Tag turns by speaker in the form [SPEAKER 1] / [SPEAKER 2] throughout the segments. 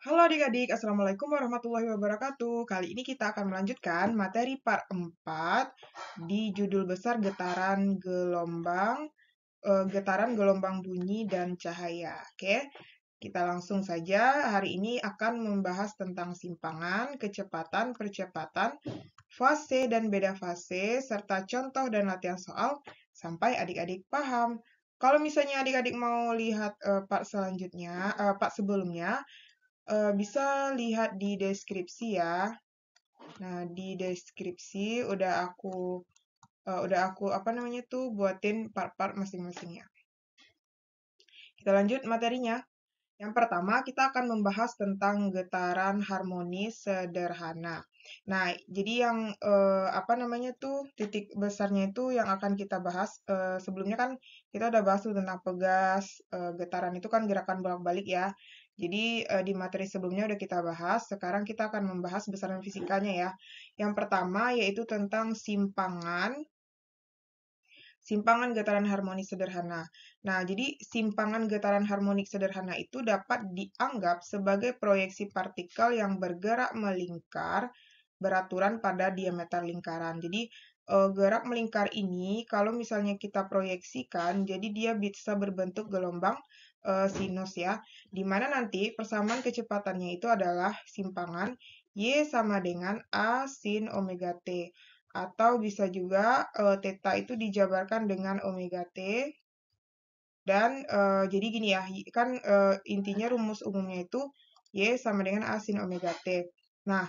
[SPEAKER 1] Halo adik-adik, Assalamualaikum warahmatullahi wabarakatuh. Kali ini kita akan melanjutkan materi part 4 di judul besar getaran gelombang bunyi dan cahaya. Oke, kita langsung saja. Hari ini akan membahas tentang simpangan, kecepatan, percepatan, fase dan beda fase, serta contoh dan latihan soal sampai adik-adik paham. Kalau misalnya adik-adik mau lihat part selanjutnya, part sebelumnya, bisa lihat di deskripsi ya. Nah, di deskripsi udah aku apa namanya tuh buatin part-part masing-masingnya. Kita lanjut materinya. Yang pertama, kita akan membahas tentang getaran harmonis sederhana. Nah, jadi yang apa namanya tuh titik besarnya itu yang akan kita bahas. Sebelumnya kan kita udah bahas tuh tentang pegas, getaran itu kan gerakan bolak-balik ya. Jadi di materi sebelumnya udah kita bahas. Sekarang kita akan membahas besaran fisikanya ya. Yang pertama yaitu tentang simpangan getaran harmonik sederhana. Nah, jadi simpangan getaran harmonik sederhana itu dapat dianggap sebagai proyeksi partikel yang bergerak melingkar beraturan pada diameter lingkaran. Jadi, gerak melingkar ini kalau misalnya kita proyeksikan, jadi dia bisa berbentuk gelombang sinus ya, di mana nanti persamaan kecepatannya itu adalah simpangan Y sama dengan A sin omega T. Atau bisa juga theta itu dijabarkan dengan omega T. Dan jadi gini ya, kan intinya rumus umumnya itu Y sama dengan A sin omega T. Nah,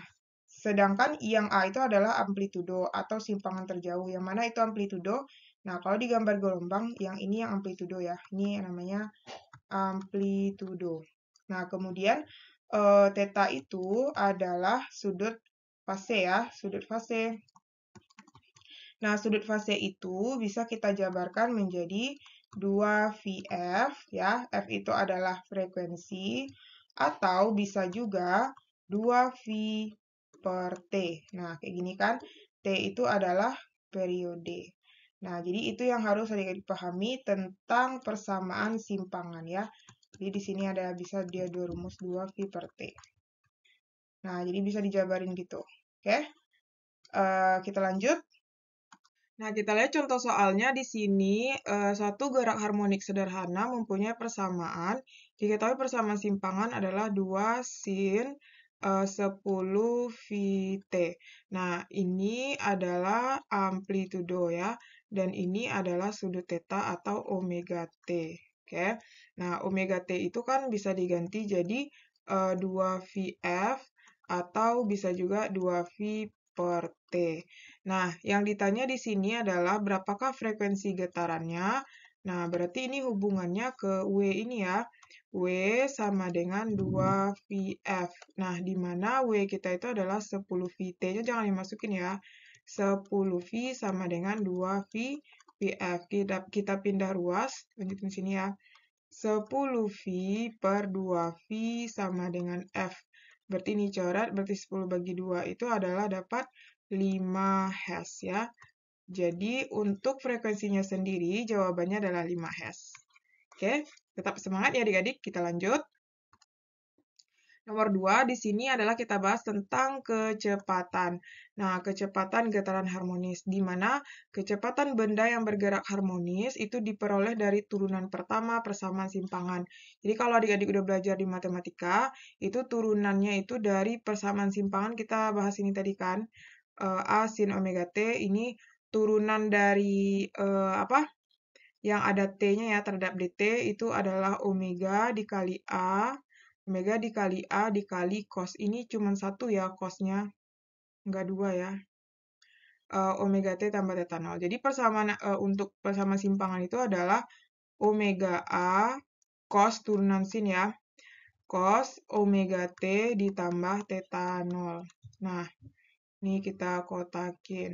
[SPEAKER 1] sedangkan yang A itu adalah amplitudo atau simpangan terjauh. Yang mana itu amplitudo? Nah, kalau di gambar gelombang, yang ini yang amplitudo ya. Ini namanya amplitudo. Nah, kemudian theta itu adalah sudut fase ya, sudut fase. Nah, sudut fase itu bisa kita jabarkan menjadi 2VF ya. F itu adalah frekuensi atau bisa juga 2V per T. Nah, kayak gini kan. T itu adalah periode. Nah, jadi itu yang harus adik-adik pahami tentang persamaan simpangan ya. Jadi di sini ada bisa dia dua rumus 2V per T. Nah, jadi bisa dijabarin gitu. Oke. Kita lanjut. Nah, kita lihat contoh soalnya di sini. Satu gerak harmonik sederhana mempunyai persamaan. Diketahui persamaan simpangan adalah 2 sin 10 VT. Nah, ini adalah amplitudo ya. Dan ini adalah sudut theta atau omega T. Oke. Nah, omega T itu kan bisa diganti jadi 2VF atau bisa juga 2V per T. Nah, yang ditanya di sini adalah berapakah frekuensi getarannya. Nah, berarti ini hubungannya ke W ini ya. W sama dengan 2VF. Nah, di mana W kita itu adalah 10VT-nya jangan dimasukin ya. 10V sama dengan 2VF. Kita pindah ruas, lanjutin sini ya. 10V per 2V sama dengan F. Berarti ini coret, berarti 10 bagi 2 itu adalah dapat 5 Hz ya. Jadi untuk frekuensinya sendiri jawabannya adalah 5 Hz. Oke, tetap semangat ya adik-adik, kita lanjut. Nomor 2 di sini adalah kita bahas tentang kecepatan. Nah, kecepatan getaran harmonis, di mana kecepatan benda yang bergerak harmonis itu diperoleh dari turunan pertama persamaan simpangan. Jadi kalau adik-adik udah belajar di matematika, itu turunannya itu dari persamaan simpangan kita bahas ini tadi kan. A sin omega T ini turunan dari apa? Yang ada T-nya ya terhadap dt itu adalah omega dikali A. Omega dikali A dikali cos. Ini cuma satu ya cosnya, nggak dua ya. Omega T tambah theta 0. Jadi persamaan untuk persamaan simpangan itu adalah omega A cos turunan sin ya. Cos omega T ditambah theta 0. Nah, ini kita kotakin.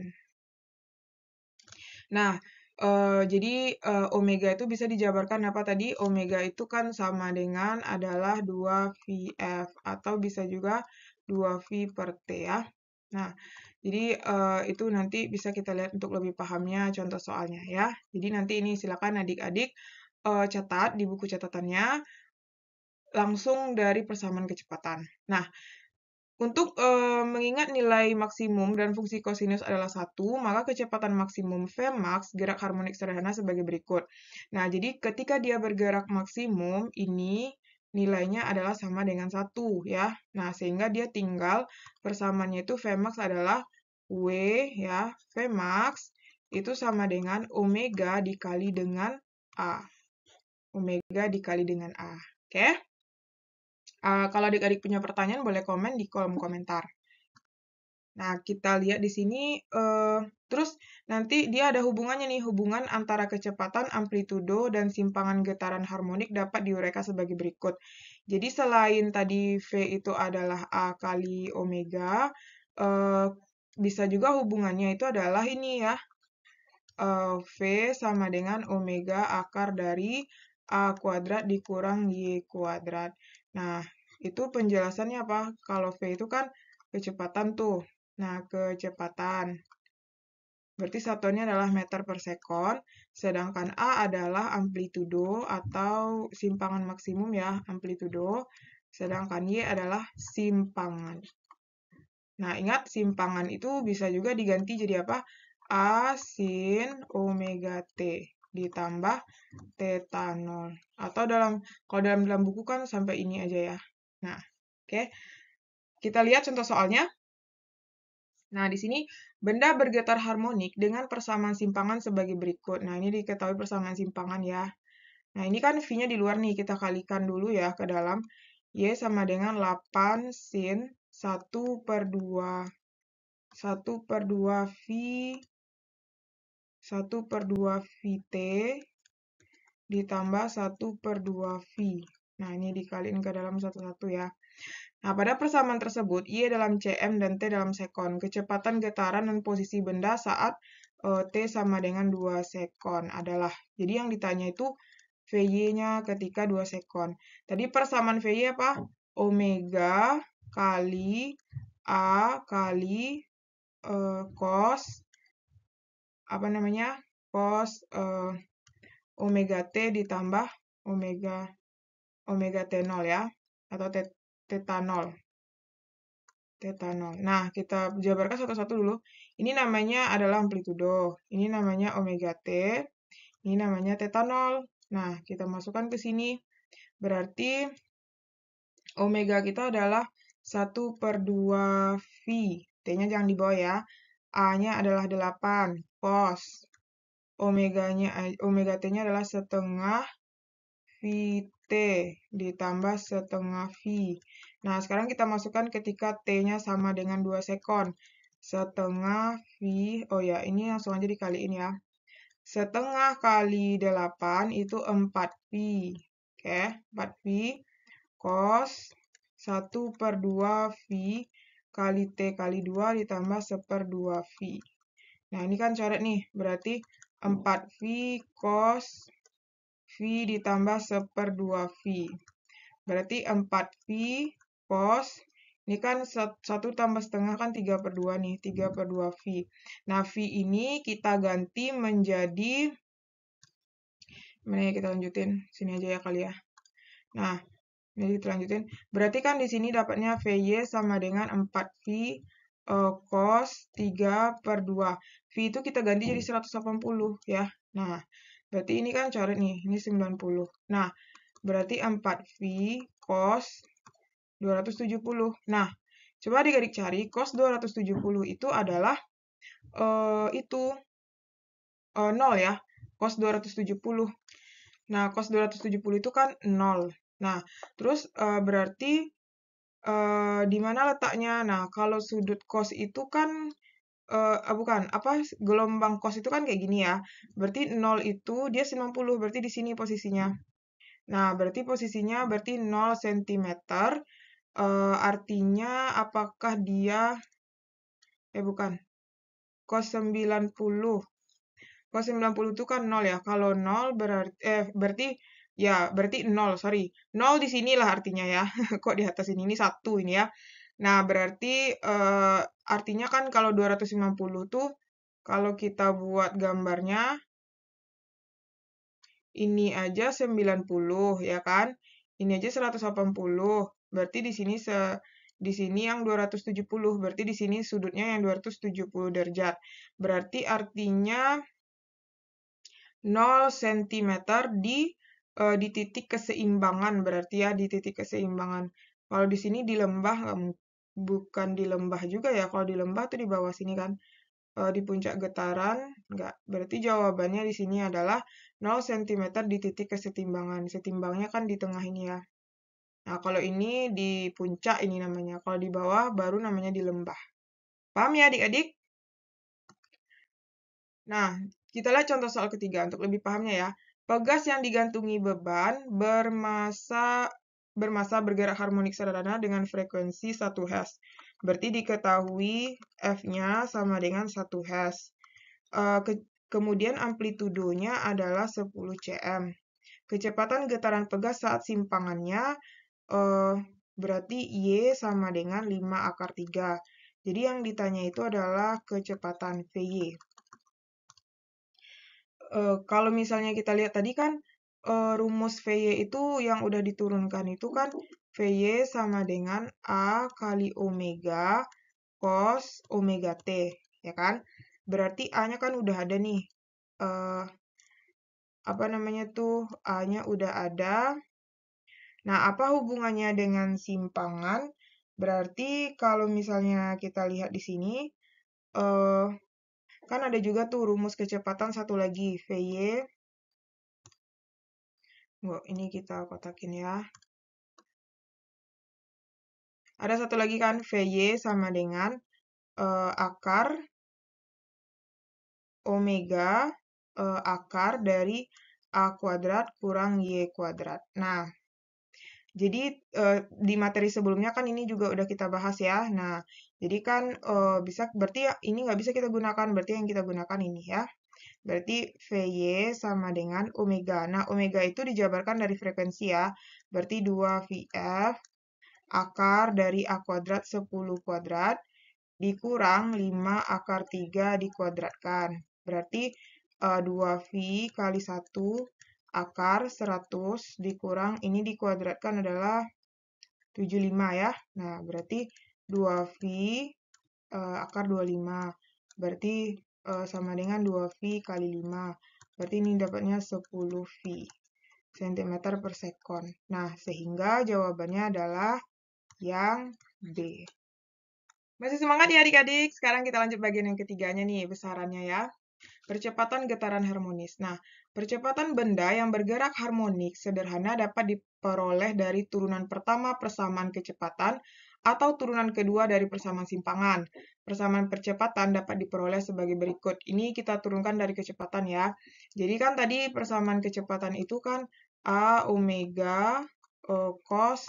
[SPEAKER 1] Nah, jadi omega itu bisa dijabarkan apa tadi? Omega itu kan sama dengan adalah 2VF atau bisa juga 2V per T ya. Nah, jadi itu nanti bisa kita lihat untuk lebih pahamnya contoh soalnya ya. Jadi nanti ini silakan adik-adik catat di buku catatannya. langsung dari persamaan kecepatan. Nah, untuk mengingat nilai maksimum dan fungsi kosinus adalah 1, maka kecepatan maksimum Vmax gerak harmonik sederhana sebagai berikut. Nah, jadi ketika dia bergerak maksimum, ini nilainya adalah sama dengan 1, ya. Nah, sehingga dia tinggal persamaannya itu Vmax adalah W, ya. Vmax itu sama dengan omega dikali dengan A. Omega dikali dengan A. Oke? Kalau adik-adik punya pertanyaan, boleh komen di kolom komentar. Nah, kita lihat di sini, terus nanti dia ada hubungannya nih, hubungan antara kecepatan, amplitudo, dan simpangan getaran harmonik dapat diuraikan sebagai berikut. Jadi selain tadi V itu adalah A kali omega, bisa juga hubungannya itu adalah ini ya, V sama dengan omega akar dari A kuadrat dikurang Y kuadrat. Nah, itu penjelasannya apa? Kalau V itu kan kecepatan tuh. Nah, kecepatan. Berarti satuannya adalah meter per sekon, sedangkan A adalah amplitudo atau simpangan maksimum ya, amplitudo, sedangkan Y adalah simpangan. Nah, ingat simpangan itu bisa juga diganti jadi apa? A sin omega T ditambah theta 0. Atau kalau dalam buku kan sampai ini aja ya. Nah, oke. Kita lihat contoh soalnya. Nah, di sini benda bergetar harmonik dengan persamaan simpangan sebagai berikut. Nah, ini diketahui persamaan simpangan ya. Nah, ini kan V-nya di luar nih, kita kalikan dulu ya ke dalam. Y sama dengan 8 sin 1/2 V 1/2 VT ditambah 1/2 V. Nah, ini dikaliin ke dalam satu-satu ya. Nah, pada persamaan tersebut, Y dalam cm dan T dalam sekon. Kecepatan getaran dan posisi benda saat T sama dengan 2 sekon adalah. Jadi yang ditanya itu VY-nya ketika 2 sekon. Tadi persamaan VY apa? Omega kali A kali cos apa namanya? Cos omega T ditambah omega T0 ya, atau theta 0. Theta 0. Nah, kita jabarkan satu-satu dulu. Ini namanya adalah amplitudo. Ini namanya omega T. Ini namanya theta 0. Nah, kita masukkan ke sini. Berarti omega kita adalah 1/2 V. T-nya jangan dibawa ya. A-nya adalah 8. Cos. Omega T-nya adalah setengah VT ditambah setengah V. Nah, sekarang kita masukkan ketika T-nya sama dengan 2 sekon. Setengah V, oh ya, ini langsung aja dikaliin ya. Setengah kali 8 itu 4V. Oke, 4V cos 1/2 V kali T kali 2 ditambah 1/2 V. Nah, ini kan coret nih, berarti 4V cos V ditambah 1/2 V. Berarti 4V cos, ini kan 1 tambah setengah kan 3/2 nih, 3/2 V. Nah, V ini kita ganti menjadi, mana ya kita lanjutin? Sini aja ya kali ya. Nah, ini kita lanjutin. Berarti kan di sini dapatnya VY sama dengan 4V cos 3/2. V itu kita ganti jadi 180 ya. Nah, berarti ini kan coret nih, ini 90. Nah, berarti 4V cos 270. Nah, coba adik-adik cari cos 270 itu adalah itu 0 ya. Cos 270. Nah, cos 270 itu kan 0. Nah, terus berarti di mana letaknya? Nah, kalau sudut cos itu kan bukan, apa gelombang cos itu kan kayak gini ya. Berarti 0 itu dia 90, berarti di sini posisinya. Nah, berarti posisinya 0 cm. Artinya apakah dia bukan. Cos 90. Cos 90 itu kan 0 ya. Kalau 0 berarti ya, berarti 0, sorry. 0 di sinilah artinya ya. Kok di atas ini 1 ini ya. Nah, berarti artinya kan kalau 250 tuh kalau kita buat gambarnya ini aja 90 ya kan. Ini aja 180. Berarti di sini yang 270. Berarti di sini sudutnya yang 270 derajat. Berarti artinya 0 cm di titik keseimbangan, berarti ya di titik keseimbangan. Kalau di sini di lembah, bukan di lembah juga ya. Kalau di lembah tuh di bawah sini kan. Di puncak getaran, enggak. Berarti jawabannya di sini adalah 0 cm di titik kesetimbangan. Setimbangnya kan di tengah ini ya. Nah, kalau ini di puncak ini namanya. Kalau di bawah baru namanya di lembah. Paham ya adik-adik? Nah, kita lihat contoh soal ketiga untuk lebih pahamnya ya. Pegas yang digantungi beban bermassa bergerak harmonik sederhana dengan frekuensi 1 Hz. Berarti diketahui F-nya sama dengan 1 Hz. Kemudian amplitudonya adalah 10 cm. Kecepatan getaran pegas saat simpangannya berarti Y sama dengan 5 akar 3. Jadi yang ditanya itu adalah kecepatan Vy. Kalau misalnya kita lihat tadi kan rumus Vy itu yang udah diturunkan itu kan Vy sama dengan A kali omega cos omega T, ya kan? Berarti A-nya kan udah ada nih. Apa namanya tuh? A-nya udah ada. Nah, apa hubungannya dengan simpangan? Berarti kalau misalnya kita lihat di sini, kan ada juga tuh rumus kecepatan satu lagi, Vy. Ini kita kotakin ya. Ada satu lagi kan, Vy sama dengan akar omega akar dari A kuadrat kurang Y kuadrat. Nah, jadi di materi sebelumnya kan ini juga udah kita bahas ya. Nah, jadi kan berarti ya, ini nggak bisa kita gunakan, berarti yang kita gunakan ini ya. Berarti Vy sama dengan omega. Nah, omega itu dijabarkan dari frekuensi ya. Berarti 2Vf akar dari A kuadrat 10 kuadrat dikurang 5 akar 3 dikuadratkan. Berarti 2V kali 1 akar 100 dikurang ini dikuadratkan adalah 75 ya. Nah, berarti 2V akar 25. Berarti sama dengan 2V kali 5. Berarti ini dapatnya 10V cm per sekon. Nah, sehingga jawabannya adalah yang B. Masih semangat ya adik-adik? Sekarang kita lanjut bagian yang ketiganya nih, besarannya ya. Percepatan getaran harmonis. Nah, percepatan benda yang bergerak harmonik sederhana dapat diperoleh dari turunan pertama persamaan kecepatan atau turunan kedua dari persamaan simpangan. Persamaan percepatan dapat diperoleh sebagai berikut. Ini kita turunkan dari kecepatan ya. Jadi kan tadi persamaan kecepatan itu kan A omega cos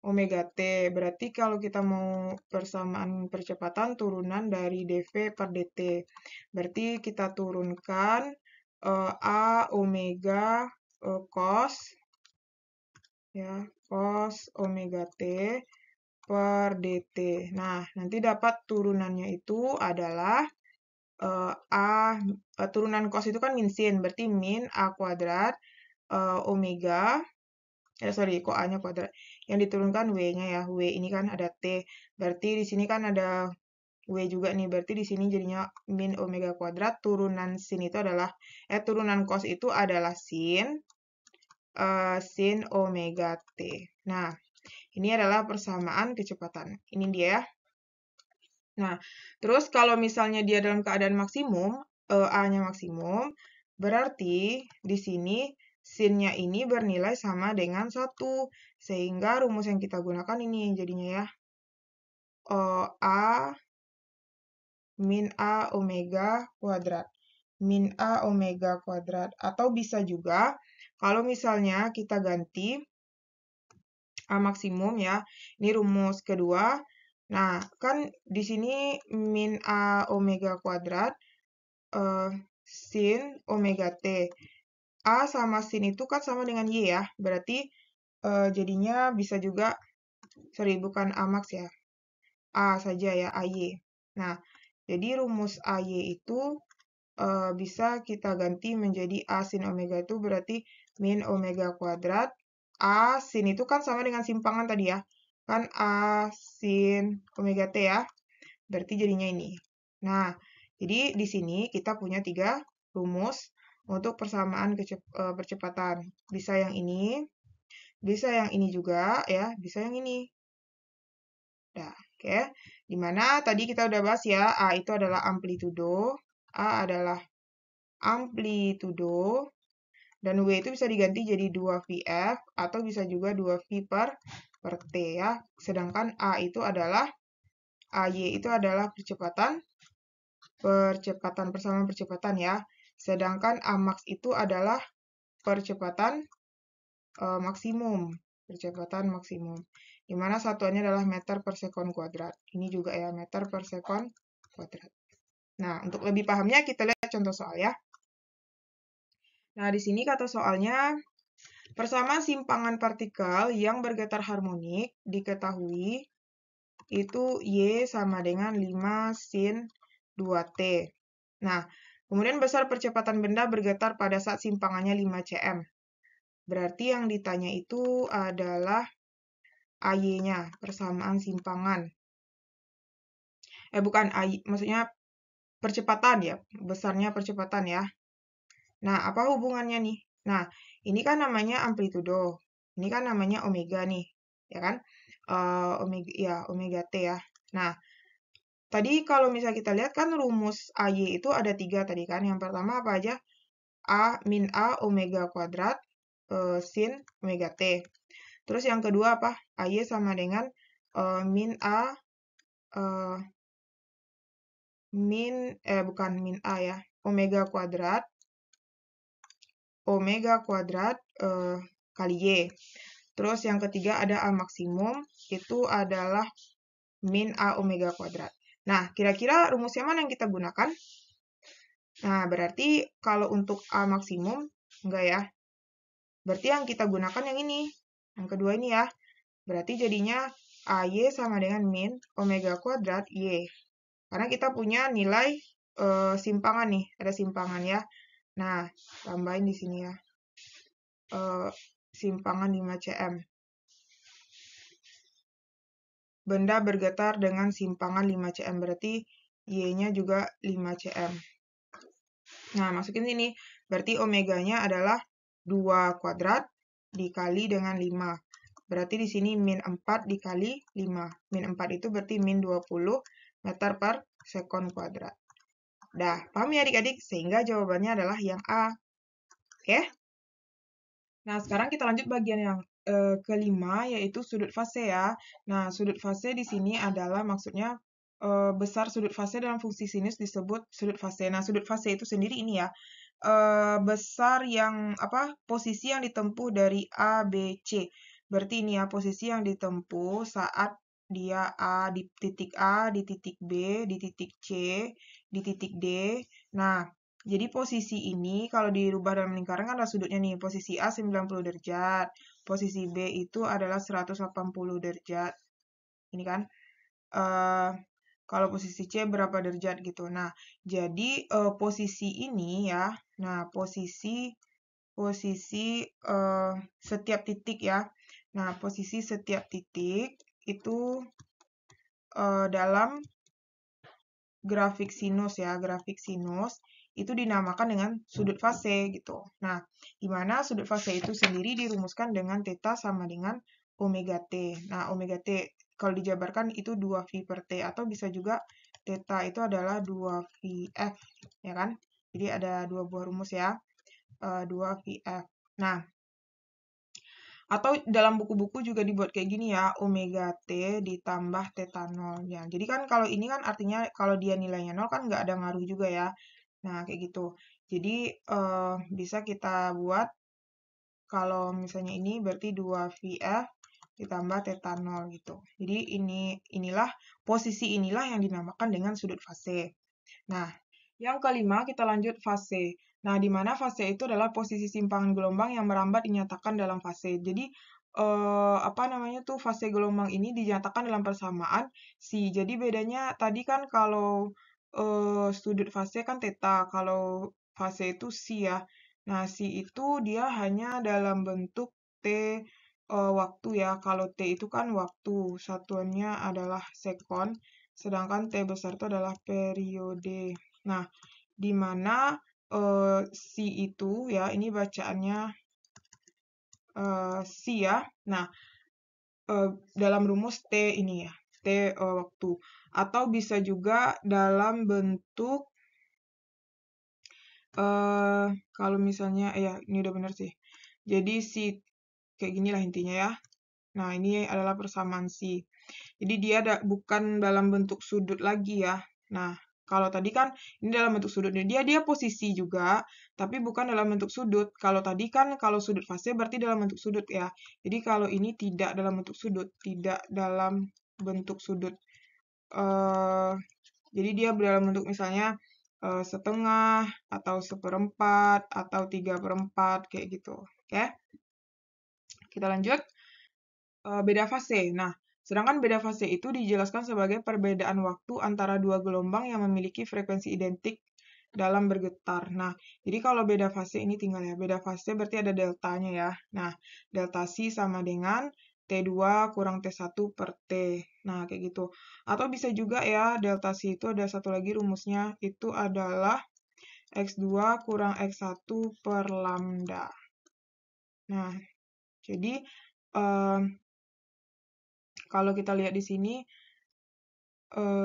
[SPEAKER 1] omega T. Berarti kalau kita mau persamaan percepatan turunan dari dV per dt. Berarti kita turunkan A omega cos ya, cos omega T per dt. Nah, nanti dapat turunannya itu adalah turunan cos itu kan min sin, berarti min A kuadrat omega sorry, kok A-nya kuadrat. Yang diturunkan W-nya ya. W ini kan ada T. Berarti di sini kan ada W juga nih. Berarti di sini jadinya min omega kuadrat. Turunan sin itu adalah, turunan cos itu adalah sin omega T. Nah, ini adalah persamaan kecepatan. Ini dia ya. Nah, terus kalau misalnya dia dalam keadaan maksimum, A-nya maksimum, berarti di sini sin-nya ini bernilai sama dengan 1. Sehingga rumus yang kita gunakan ini jadinya ya. A min A omega kuadrat. Min A omega kuadrat. Atau bisa juga, kalau misalnya kita ganti A maksimum ya, ini rumus kedua. Nah, kan di sini min A omega kuadrat sin omega T. A sama sin itu kan sama dengan Y ya. Berarti jadinya bisa juga, sorry bukan A max ya. A saja ya, AY. Nah, jadi rumus AY itu bisa kita ganti menjadi A sin omega itu berarti min omega kuadrat A sin itu kan sama dengan simpangan tadi ya. Kan A sin omega T ya. Berarti jadinya ini. Nah, jadi di sini kita punya 3 rumus untuk persamaan percepatan. Bisa yang ini, bisa yang ini juga ya, bisa yang ini. Nah, oke. Dimana tadi kita udah bahas ya, A itu adalah amplitudo, A adalah amplitudo, dan W itu bisa diganti jadi 2VF atau bisa juga 2V per T ya. Sedangkan A itu adalah AY itu adalah persamaan percepatan ya. Sedangkan Amax itu adalah percepatan maksimum, percepatan maksimum. Di mana satuannya adalah meter per sekon kuadrat. Ini juga ya, meter per sekon kuadrat. Nah, untuk lebih pahamnya kita lihat contoh soal ya. Nah, di sini kata soalnya, persamaan simpangan partikel yang bergetar harmonik diketahui itu Y sama dengan 5 sin 2T. Nah, kemudian besar percepatan benda bergetar pada saat simpangannya 5 cm. Berarti yang ditanya itu adalah AY-nya, persamaan simpangan. Bukan AY, maksudnya percepatan ya, besarnya percepatan ya. Nah, apa hubungannya nih? Nah, ini kan namanya amplitudo. Ini kan namanya omega nih, ya kan? Omega T ya. Nah, tadi kalau misalnya kita lihat kan rumus AY itu ada 3 tadi kan. Yang pertama apa aja? A min A omega kuadrat sin omega T. Terus yang kedua apa? AY sama dengan min A bukan min A ya. Omega kuadrat kali Y. Terus yang ketiga ada A maksimum, itu adalah min A omega kuadrat. Nah, kira-kira rumusnya mana yang kita gunakan? Nah, berarti kalau untuk A maksimum, enggak ya. Berarti yang kita gunakan yang ini. Yang kedua ini ya. Berarti jadinya AY sama dengan min omega kuadrat Y. Karena kita punya nilai simpangan nih. Ada simpangan ya. Nah, tambahin di sini ya. Simpangan 5 cm. Benda bergetar dengan simpangan 5 cm, berarti Y-nya juga 5 cm. Nah, masukin sini. Berarti omeganya adalah 2 kuadrat dikali dengan 5. Berarti di sini min 4 dikali 5. Min 4 itu berarti min 20 meter per sekon kuadrat. Dah, paham ya adik-adik? Sehingga jawabannya adalah yang A. Oke? Nah, sekarang kita lanjut bagian yang kelima, yaitu sudut fase ya. Nah, sudut fase di sini adalah maksudnya besar sudut fase dalam fungsi sinus disebut sudut fase. Nah, sudut fase itu sendiri ini ya, besar yang posisi yang ditempuh dari A, B, C. Berarti ini ya, posisi yang ditempuh saat dia di titik A, di titik B, di titik C, di titik D. Nah, jadi posisi ini kalau dirubah dalam lingkaran kan ada sudutnya nih. Posisi A 90 derajat, posisi B itu adalah 180 derajat. Ini kan. Kalau posisi C berapa derajat gitu. Nah, jadi posisi ini ya. Nah, posisi setiap titik ya. Nah, posisi setiap titik itu dalam grafik sinus ya, grafik sinus itu dinamakan dengan sudut fase gitu. Nah, di mana sudut fase itu sendiri dirumuskan dengan theta sama dengan omega T. Nah, omega T kalau dijabarkan itu 2V per T atau bisa juga theta itu adalah 2VF, ya kan? Jadi ada dua buah rumus ya, 2VF. Nah, atau dalam buku-buku juga dibuat kayak gini ya, omega T ditambah theta 0. Ya, jadi kan kalau ini kan artinya kalau dia nilainya 0 kan nggak ada ngaruh juga ya. Nah, kayak gitu. Jadi bisa kita buat kalau misalnya ini berarti 2VF ditambah theta 0 gitu. Jadi posisi inilah yang dinamakan dengan sudut fase. Nah, yang kelima kita lanjut fase. Nah, di mana fase itu adalah posisi simpangan gelombang yang merambat dinyatakan dalam fase. Jadi fase gelombang ini dinyatakan dalam persamaan si. Jadi bedanya tadi kan kalau sudut fase kan theta, kalau fase itu si ya. Nah, si itu dia hanya dalam bentuk T waktu ya. Kalau T itu kan waktu, satuannya adalah sekon, sedangkan T besar itu adalah periode. Nah, di mana si itu ya, ini bacaannya si ya. Nah, dalam rumus T ini ya, T waktu. Atau bisa juga dalam bentuk, kalau misalnya, ya ini udah bener sih. Jadi si, kayak gini lah intinya ya. Nah, ini adalah persamaan si. Jadi dia bukan dalam bentuk sudut lagi ya. Nah, kalau tadi kan ini dalam bentuk sudut. Dia posisi juga, tapi bukan dalam bentuk sudut. Kalau tadi kan kalau sudut fase berarti dalam bentuk sudut ya. Jadi kalau ini tidak dalam bentuk sudut, tidak dalam bentuk sudut. Jadi dia dalam bentuk misalnya setengah atau seperempat atau 3/4 kayak gitu. Oke. Kita lanjut. Beda fase. Nah, sedangkan beda fase itu dijelaskan sebagai perbedaan waktu antara dua gelombang yang memiliki frekuensi identik dalam bergetar. Nah, jadi kalau beda fase ini tinggal ya, beda fase berarti ada deltanya ya. Nah, delta C sama dengan T2 kurang T1 per T. Nah, kayak gitu. Atau bisa juga ya, delta C itu ada satu lagi rumusnya, itu adalah X2 kurang X1 per lambda. Nah, jadi kalau kita lihat di sini,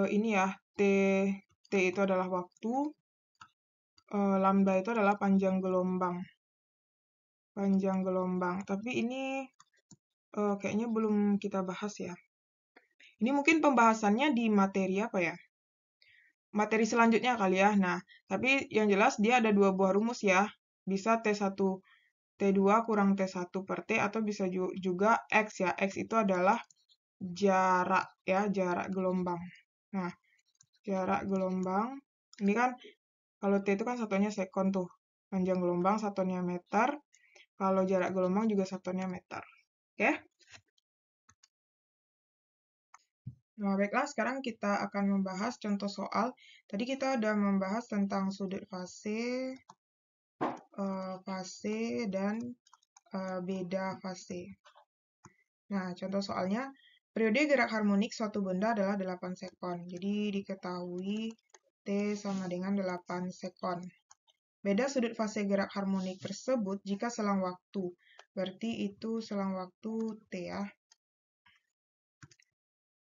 [SPEAKER 1] ini ya, T itu adalah waktu, lambda itu adalah panjang gelombang. Panjang gelombang. Tapi ini kayaknya belum kita bahas ya. Ini mungkin pembahasannya di materi apa ya? Materi selanjutnya kali ya. Nah, tapi yang jelas dia ada dua buah rumus ya. Bisa T1, T2 kurang T1 per T, atau bisa juga X ya. X itu adalah jarak ya, jarak gelombang. Nah, jarak gelombang. Ini kan kalau T itu kan satuannya sekon tuh. Panjang gelombang satuannya meter. Kalau jarak gelombang juga satuannya meter. Oke? Nah, baiklah, sekarang kita akan membahas contoh soal. Tadi kita udah membahas tentang sudut fase, dan beda fase. Nah, contoh soalnya, periode gerak harmonik suatu benda adalah 8 sekon. Jadi diketahui T sama dengan 8 sekon. Beda sudut fase gerak harmonik tersebut jika selang waktu. Berarti itu selang waktu T ya.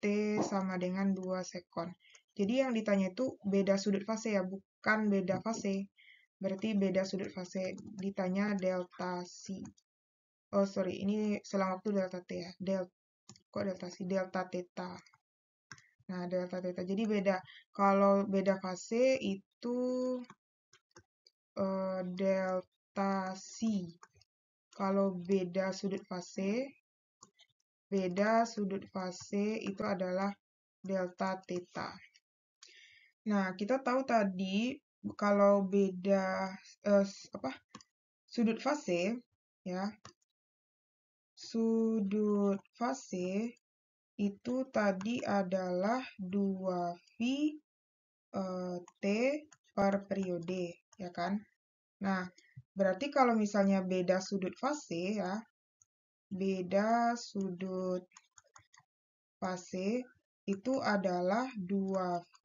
[SPEAKER 1] T sama dengan 2 sekon. Jadi yang ditanya itu beda sudut fase ya, bukan beda fase. Berarti beda sudut fase. Ditanya delta C. Oh, sorry. Ini selang waktu delta T ya. Kok delta C? Delta theta. Nah, delta theta. Jadi beda. Kalau beda fase itu delta C. Kalau beda sudut fase itu adalah delta theta. Nah, kita tahu tadi kalau beda sudut fase ya. Sudut fase itu tadi adalah 2V T per periode, ya kan? Nah, berarti kalau misalnya beda sudut fase ya, beda sudut fase itu adalah 2V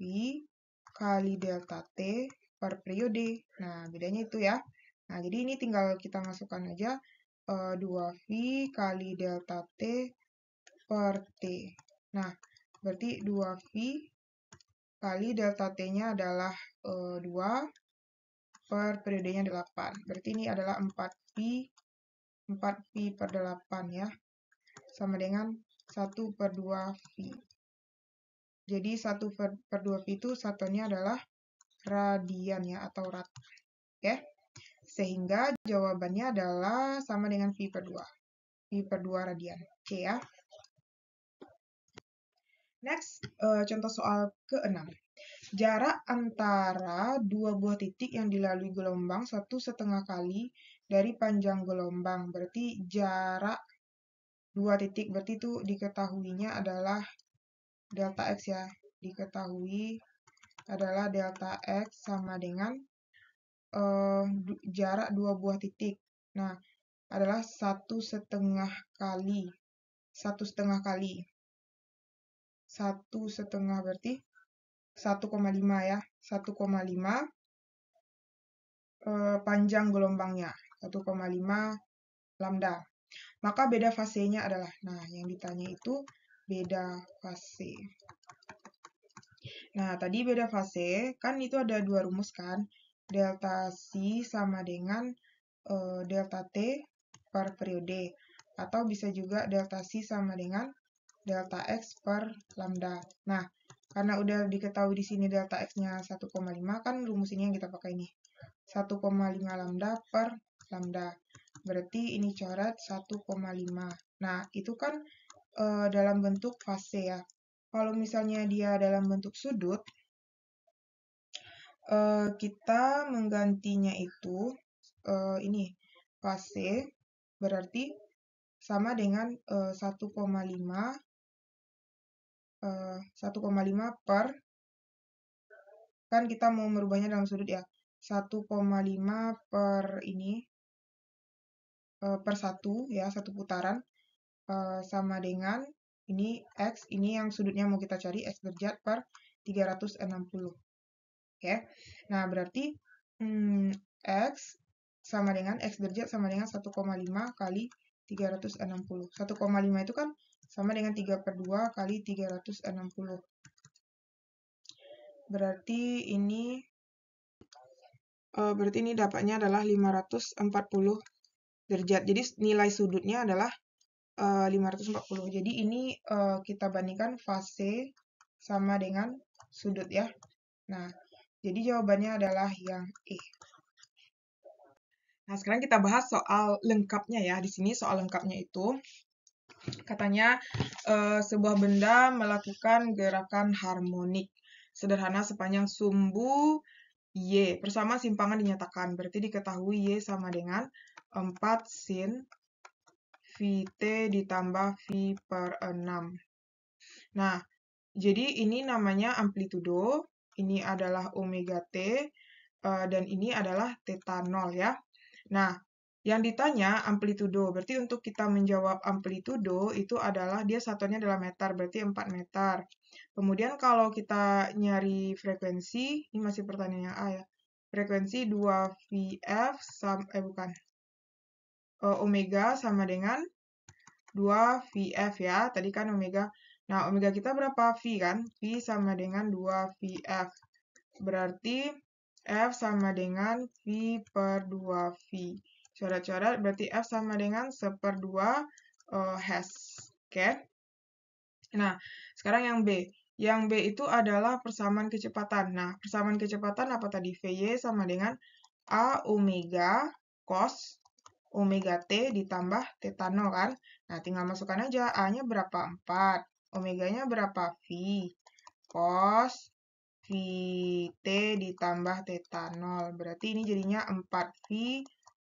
[SPEAKER 1] kali delta T per periode. Nah, bedanya itu ya. Nah, jadi ini tinggal kita masukkan aja 2V kali delta T per T. Nah, berarti 2V kali delta T-nya adalah 2 per periodenya 8. Berarti ini adalah 4V per 8 ya. Sama dengan 1 per 2V. Jadi 1 per 2V itu satuannya adalah radian ya, atau rad. Oke. Sehingga jawabannya adalah sama dengan V per 2. V per 2 radian. Oke ya. Next, contoh soal ke-6. Jarak antara dua buah titik yang dilalui gelombang 1,5 kali dari panjang gelombang. Berarti jarak dua titik, berarti itu diketahuinya adalah delta X ya. Diketahui adalah delta X sama dengan jarak dua buah titik. Nah, adalah 1,5 kali. 1,5 kali. 1,5 berarti 1,5 ya. 1,5 panjang gelombangnya. 1,5 lambda. Maka beda fasenya adalah, nah yang ditanya itu beda fase. Nah, tadi beda fase, kan itu ada dua rumus kan. Delta C sama dengan delta T per periode. Atau bisa juga delta C sama dengan delta X per lambda. Nah, karena udah diketahui di sini delta X-nya 1,5, kan rumus ini yang kita pakai nih. 1,5 lambda per lambda. Berarti ini coret 1,5. Nah, itu kan dalam bentuk fase ya. Kalau misalnya dia dalam bentuk sudut, kita menggantinya itu ini fase berarti sama dengan 1,5 per, kan kita mau merubahnya dalam sudut ya, 1,5 per ini per 1 ya, 1 putaran sama dengan ini X, ini yang sudutnya mau kita cari X derajat per 360. Oke. Nah, berarti X sama dengan X derajat sama dengan 1,5 kali 360. 1,5 itu kan sama dengan 3/2 kali 360. Berarti ini dapatnya adalah 540 derajat. Jadi nilai sudutnya adalah 540. Jadi ini kita bandingkan fase sama dengan sudut ya. Nah, jadi jawabannya adalah yang E. Nah, sekarang kita bahas soal lengkapnya ya. Di sini soal lengkapnya itu katanya sebuah benda melakukan gerakan harmonik sederhana sepanjang sumbu Y bersama simpangan dinyatakan. Berarti diketahui Y sama dengan 4 sin Vt ditambah V per 6. Nah, jadi ini namanya amplitudo, ini adalah omega T, dan ini adalah theta 0 ya. Nah, yang ditanya amplitudo, berarti untuk kita menjawab amplitudo itu adalah dia satuannya adalah meter, berarti 4 meter. Kemudian kalau kita nyari frekuensi, ini masih pertanyaannya A ya. Frekuensi 2VF omega sama dengan 2VF ya. Tadi kan omega. Nah, omega kita berapa? V kan? V sama dengan 2VF. Berarti F sama dengan V per 2V. Coret-coret berarti F sama dengan 1/2 Hz. Oke. Nah, sekarang yang B. Yang B itu adalah persamaan kecepatan. Nah, persamaan kecepatan apa tadi? Vy sama dengan A omega cos omega T ditambah theta 0 kan? Nah, tinggal masukkan aja. A-nya berapa? 4. Omeganya berapa? V. Cos Vt ditambah theta 0. Berarti ini jadinya 4V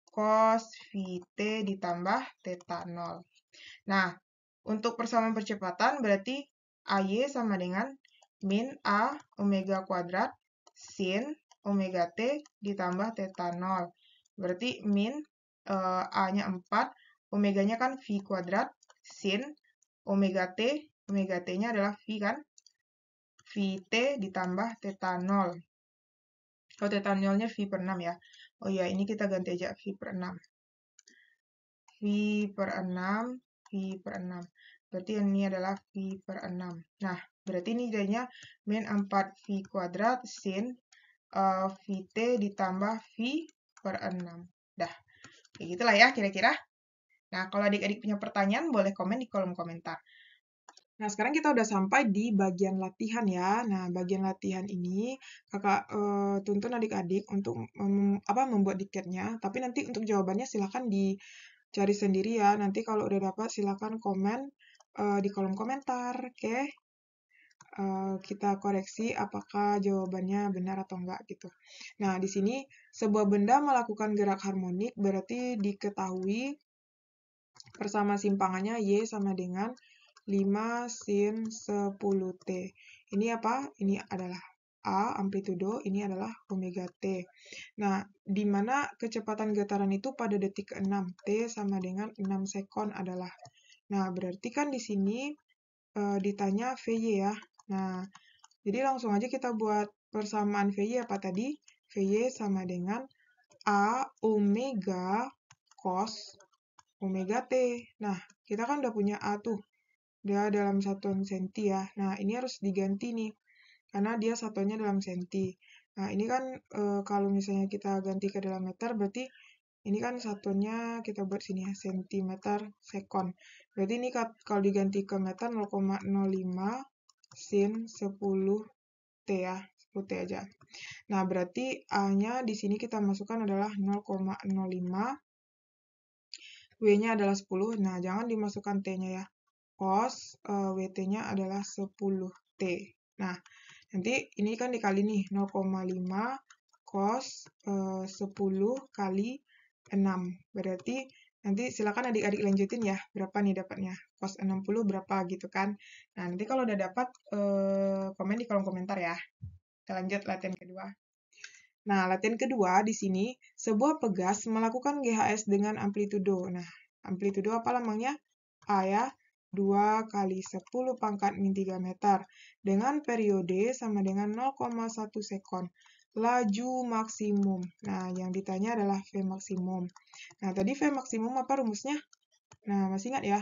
[SPEAKER 1] cos Vt ditambah theta 0. Nah, untuk persamaan percepatan berarti AY sama dengan min A omega kuadrat sin omega T ditambah theta 0. Berarti min A-nya 4, omeganya kan V kuadrat sin omega T-nya adalah V kan? Vt ditambah theta 0. Kalau theta 0-nya V per 6 ya. Oh iya, ini kita ganti aja V per 6. V per 6, V per 6. Berarti ini adalah V per 6. Nah, berarti ini jadinya min 4V kuadrat sin Vt ditambah V per 6. Dah, kayak gitulah ya kira-kira. Nah, kalau adik-adik punya pertanyaan, boleh komen di kolom komentar. Nah, sekarang kita udah sampai di bagian latihan ya. Nah, bagian latihan ini kakak tuntun adik-adik untuk membuat diketnya. Tapi nanti untuk jawabannya silahkan dicari sendiri ya. Nanti kalau udah dapat silahkan komen di kolom komentar. Oke? Kita koreksi apakah jawabannya benar atau enggak gitu. Nah, di sini sebuah benda melakukan gerak harmonik berarti diketahui bersama simpangannya Y sama dengan 5 sin 10T. Ini apa? Ini adalah A, amplitudo, ini adalah omega T. Nah, di mana kecepatan getaran itu pada detik ke-6, T sama dengan 6 sekon adalah. Nah, berarti kan di sini ditanya VY ya. Nah, jadi langsung aja kita buat persamaan VY apa tadi? VY sama dengan A omega cos omega T. Nah, kita kan udah punya A tuh. Dia dalam satuan senti ya. Nah, ini harus diganti nih. Karena dia satuannya dalam senti. Nah, ini kan kalau misalnya kita ganti ke dalam meter, berarti ini kan satuannya kita buat sini ya, sentimeter sekon. Berarti ini kalau diganti ke meter 0,05 sin 10 T ya, 10 T aja. Nah, berarti A-nya di sini kita masukkan adalah 0,05, W-nya adalah 10. Nah, jangan dimasukkan T-nya ya. Cos WT-nya adalah 10 T. Nah, nanti ini kan dikali nih, 0,5 cos 10 kali 6. Berarti nanti silakan adik-adik lanjutin ya, berapa nih dapatnya. Cos 60 berapa gitu kan. Nah, nanti kalau udah dapat, komen di kolom komentar ya. Kita lanjut latihan kedua. Nah, latihan kedua di sini, sebuah pegas melakukan GHS dengan amplitudo. Nah, amplitudo apa lambangnya? A ya, 2 kali 10 pangkat min 3 meter. Dengan periode sama dengan 0,1 sekon. Laju maksimum. Nah, yang ditanya adalah V maksimum. Nah, tadi V maksimum apa rumusnya? Nah, masih ingat ya?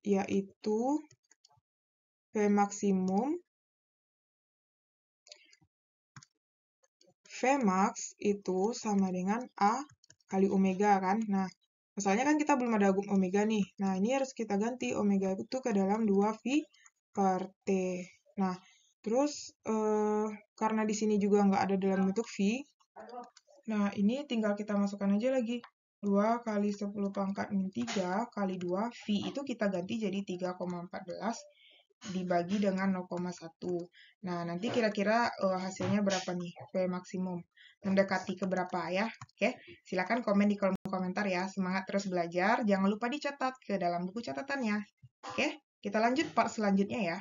[SPEAKER 1] Yaitu V maksimum Vmax itu sama dengan A kali omega kan. Nah, masalahnya kan kita belum ada omega nih. Nah, ini harus kita ganti omega itu ke dalam 2V per T. Nah, terus karena di sini juga nggak ada dalam bentuk V, nah ini tinggal kita masukkan aja lagi. 2 kali 10 pangkat min 3 kali 2, V itu kita ganti jadi 3,14 dibagi dengan 0,1. Nah, nanti kira-kira hasilnya berapa nih, V maksimum? Mendekati ke berapa ya? Oke, silakan komen di kolom komentar ya. Semangat terus belajar, jangan lupa dicatat ke dalam buku catatannya. Oke, kita lanjut part selanjutnya ya.